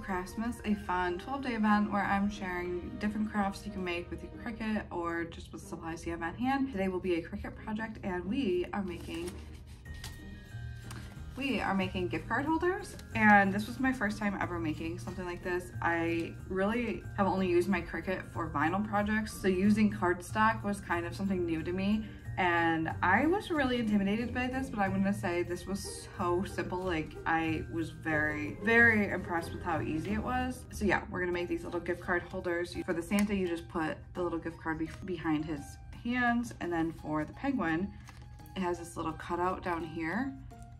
Craftmas, a fun 12-day event where I'm sharing different crafts you can make with your Cricut or just with supplies you have at hand. Today will be a Cricut project, and we are making gift card holders, and this was my first time ever making something like this. I really have only used my Cricut for vinyl projects, so using cardstock was kind of something new to me, and I was really intimidated by this, but I'm gonna say this was so simple. Like, I was very, very impressed with how easy it was. So yeah, we're gonna make these little gift card holders. For the Santa, you just put the little gift card behind his hands, and then for the penguin, it has this little cutout down here,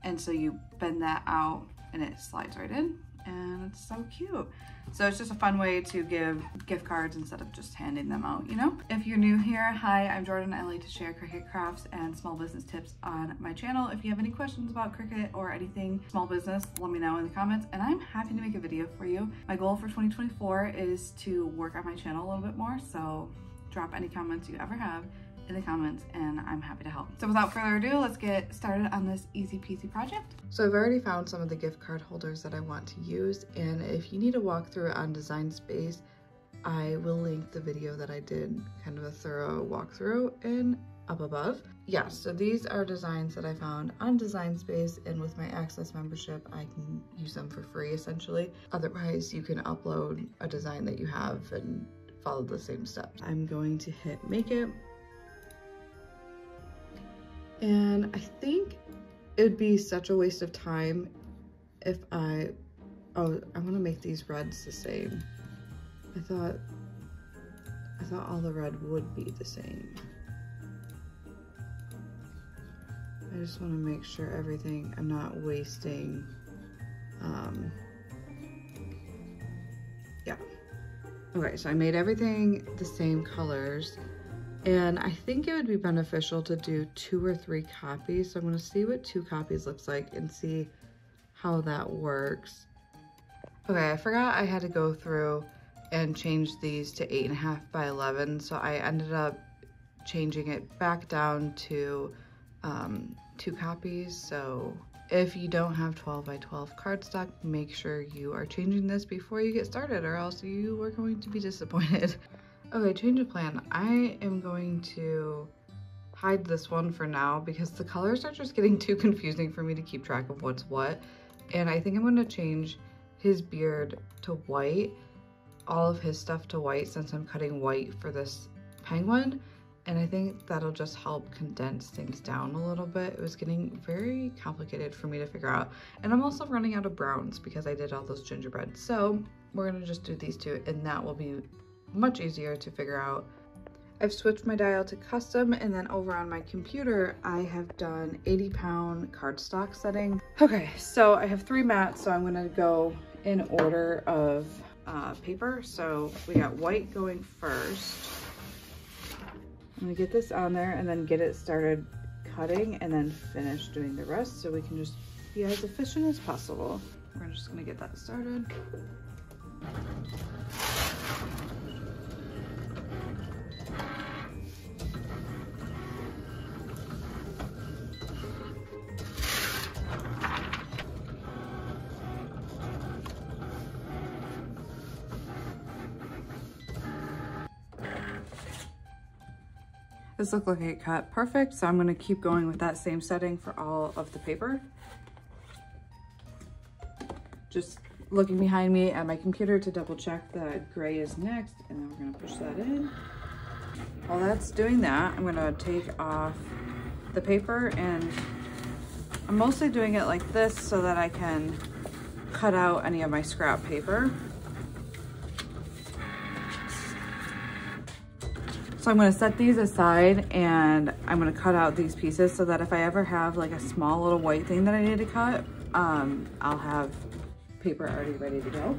and so you bend that out and it slides right in, and it's so cute. So it's just a fun way to give gift cards instead of just handing them out, you know? If you're new here, hi, I'm Jordan. I like to share Cricut crafts and small business tips on my channel. If you have any questions about Cricut or anything small business, let me know in the comments, and I'm happy to make a video for you. My goal for 2024 is to work on my channel a little bit more, so drop any comments you ever have in the comments and I'm happy to help. So without further ado, let's get started on this easy peasy project. So I've already found some of the gift card holders that I want to use, and if you need a walkthrough on Design Space, I will link the video that I did, kind of a thorough walkthrough, in up above. Yeah, so these are designs that I found on Design Space, and with my Access membership, I can use them for free essentially. Otherwise, you can upload a design that you have and follow the same steps. I'm going to hit Make It. And I think it'd be such a waste of time if I want to make these reds the same. I thought all the red would be the same. I just want to make sure everything, I'm not wasting, yeah. Okay, so I made everything the same colors. And I think it would be beneficial to do 2 or 3 copies. So I'm gonna see what 2 copies looks like and see how that works. Okay, I forgot I had to go through and change these to 8.5 by 11. So I ended up changing it back down to 2 copies. So if you don't have 12 by 12 cardstock, make sure you are changing this before you get started, or else you are going to be disappointed. Okay, change of plan. I am going to hide this one for now because the colors are just getting too confusing for me to keep track of what's what. And I think I'm gonna change his beard to white, all of his stuff to white, since I'm cutting white for this penguin. And I think that'll just help condense things down a little bit. It was getting very complicated for me to figure out. And I'm also running out of browns because I did all those gingerbread. So we're gonna just do these 2, and that will be much easier to figure out. I've switched my dial to custom, and then over on my computer I have done 80-pound cardstock setting. Okay, so I have 3 mats, so I'm gonna go in order of paper. So we got white going first. I'm gonna get this on there and then get it started cutting, and then finish doing the rest so we can just be as efficient as possible. We're just gonna get that started. This looked like it cut perfect, so I'm gonna keep going with that same setting for all of the paper. Just looking behind me at my computer to double check that gray is next, and then we're gonna push that in. While that's doing that, I'm gonna take off the paper, and I'm mostly doing it like this so that I can cut out any of my scrap paper. So I'm gonna set these aside, and I'm gonna cut out these pieces so that if I ever have like a small little white thing that I need to cut, I'll have paper already ready to go.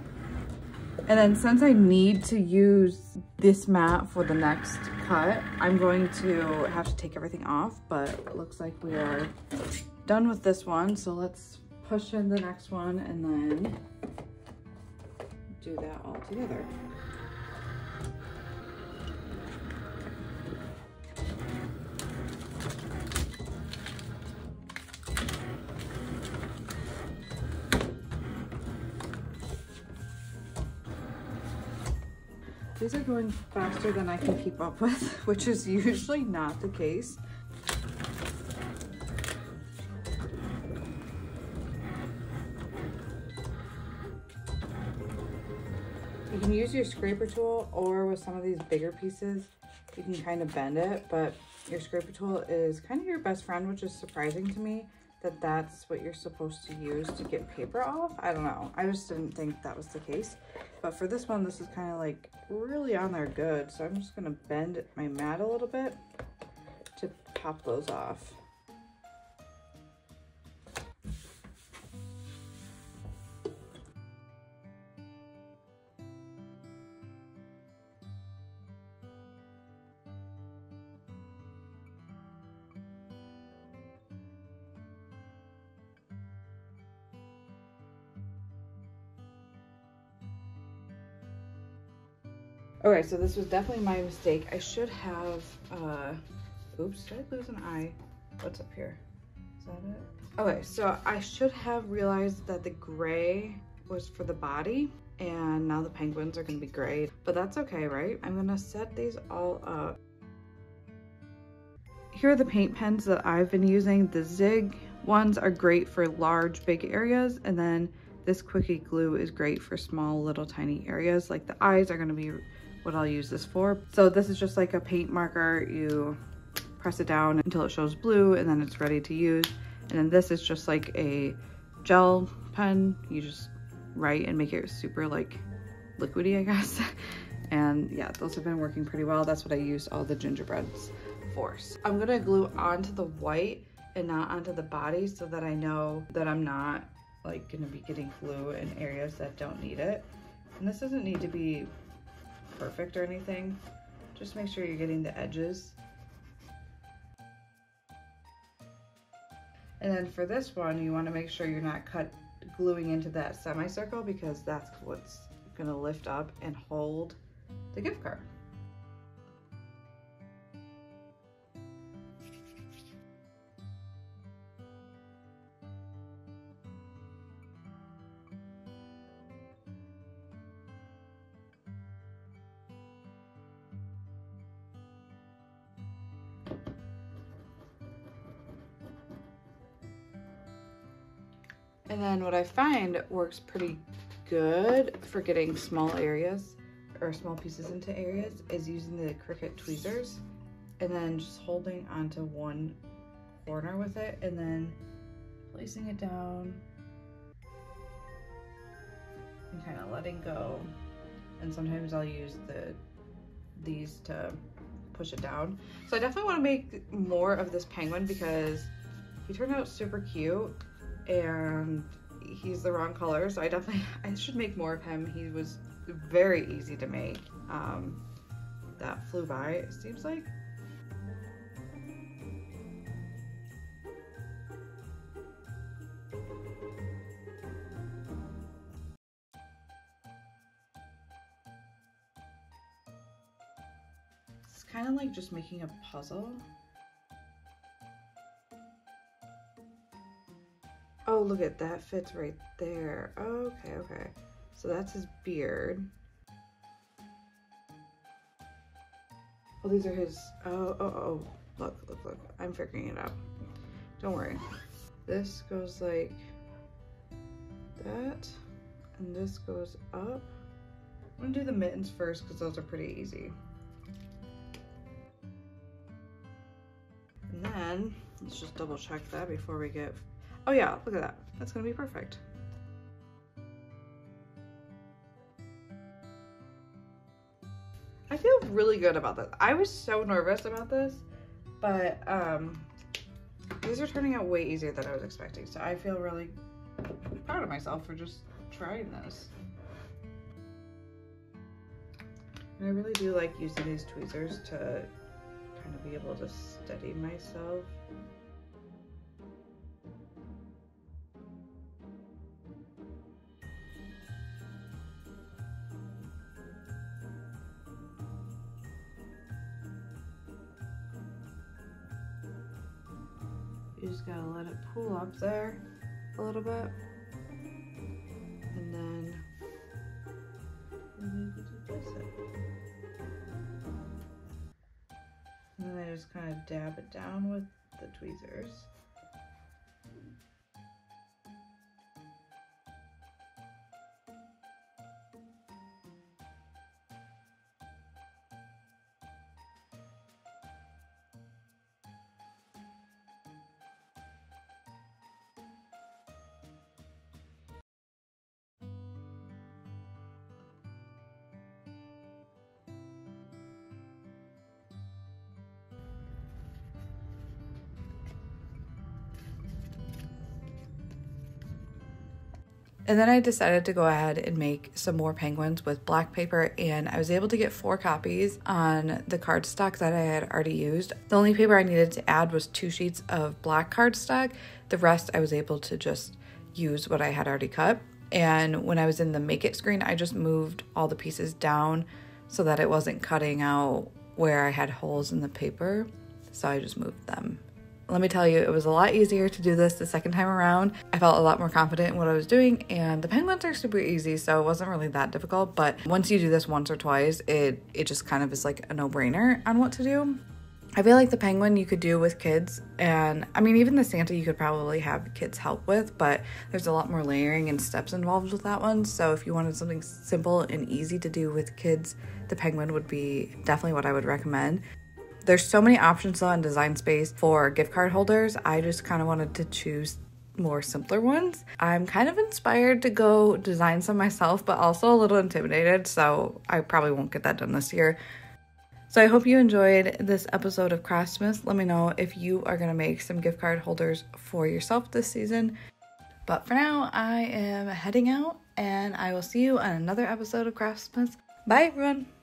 And then since I need to use this mat for the next cut, I'm going to have to take everything off, but it looks like we are done with this one. So let's push in the next one and then do that all together. These are going faster than I can keep up with, which is usually not the case. You can use your scraper tool, or with some of these bigger pieces, you can kind of bend it, but your scraper tool is kind of your best friend, which is surprising to me that that's what you're supposed to use to get paper off. I don't know. I just didn't think that was the case. But for this one, this is kind of like really on there good. So I'm just gonna bend my mat a little bit to pop those off. Okay, so this was definitely my mistake. I should have, oops, did I lose an eye? What's up here? Is that it? Okay, so I should have realized that the gray was for the body, and now the penguins are gonna be gray, but that's okay, right? I'm gonna set these all up. Here are the paint pens that I've been using. The Zig ones are great for large, big areas, and then this Quickie glue is great for small, little, tiny areas. Like the eyes are gonna be what I'll use this for. So this is just like a paint marker. You press it down until it shows blue, and then it's ready to use. And then this is just like a gel pen. You just write and make it super like liquidy, I guess. And yeah, those have been working pretty well. That's what I used all the gingerbreads for. So I'm gonna glue onto the white and not onto the body, so that I know that I'm not like gonna be getting glue in areas that don't need it. And this doesn't need to be perfect or anything. Just make sure you're getting the edges. And then for this one, you want to make sure you're not gluing into that semicircle, because that's what's gonna lift up and hold the gift card. And then what I find works pretty good for getting small areas or small pieces into areas is using the Cricut tweezers, and then just holding onto one corner with it and then placing it down and kind of letting go. And sometimes I'll use these to push it down. So I definitely want to make more of this penguin because he turned out super cute, and he's the wrong color, so I should make more of him. He was very easy to make. That flew by, it seems like. It's kind of like just making a puzzle. Oh, look at that, fits right there. Okay, okay. So that's his beard. Oh, these are his, oh. Look. I'm figuring it out. Don't worry. This goes like that, and this goes up. I'm gonna do the mittens first because those are pretty easy. And then, let's just double check that before we get, oh yeah, look at that. That's gonna be perfect. I feel really good about this. I was so nervous about this, but these are turning out way easier than I was expecting. So I feel really proud of myself for just trying this. And I really do like using these tweezers to kind of be able to steady myself. You just gotta let it pull up there a little bit, and then place it. just kind of dab it down with the tweezers. And then I decided to go ahead and make some more penguins with black paper, and I was able to get 4 copies on the cardstock that I had already used. The only paper I needed to add was 2 sheets of black cardstock. The rest I was able to just use what I had already cut. And when I was in the make it screen, I just moved all the pieces down so that it wasn't cutting out where I had holes in the paper. So I just moved them. Let me tell you, it was a lot easier to do this the second time around. I felt a lot more confident in what I was doing, and the penguins are super easy, so it wasn't really that difficult. But once you do this once or twice, it just kind of is like a no-brainer on what to do. I feel like the penguin you could do with kids, and I mean, even the Santa you could probably have kids help with, but there's a lot more layering and steps involved with that one. So if you wanted something simple and easy to do with kids, the penguin would be definitely what I would recommend. There's so many options though on Design Space for gift card holders. I just kind of wanted to choose more simpler ones. I'm kind of inspired to go design some myself, but also a little intimidated, so I probably won't get that done this year. So I hope you enjoyed this episode of Craftmas. Let me know if you are going to make some gift card holders for yourself this season. But for now, I am heading out, and I will see you on another episode of Craftmas. Bye everyone!